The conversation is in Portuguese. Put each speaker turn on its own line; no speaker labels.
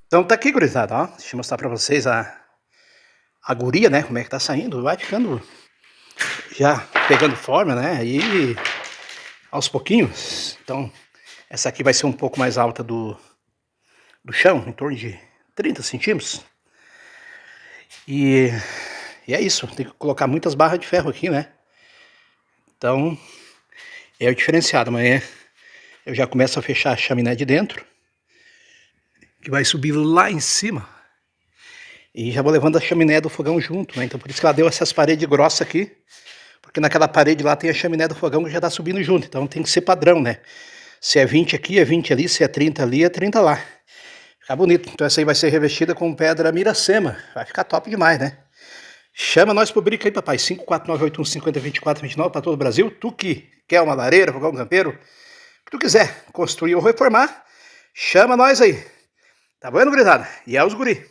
Então tá aqui, gurizada, ó, deixa eu mostrar pra vocês a guria, né, como é que tá saindo, vai ficando, já pegando forma, né, e aos pouquinhos. Então, essa aqui vai ser um pouco mais alta do chão, em torno de 30 centímetros. E é isso, tem que colocar muitas barras de ferro aqui, né. Então, é o diferenciado, amanhã eu já começo a fechar a chaminé de dentro, que vai subir lá em cima. E já vou levando a chaminé do fogão junto, né, então por isso que ela deu essas paredes grossas aqui. Porque naquela parede lá tem a chaminé do fogão que já tá subindo junto, então tem que ser padrão, né? Se é 20 aqui, é 20 ali, se é 30 ali, é 30 lá. Fica bonito. Então essa aí vai ser revestida com pedra Miracema. Vai ficar top demais, né? Chama nós pro brico aí, papai. 54981502429 para todo o Brasil. Tu que quer uma lareira, fogão campeiro, que tu quiser construir ou reformar, chama nós aí. Tá bom, gurizada? E é os guri.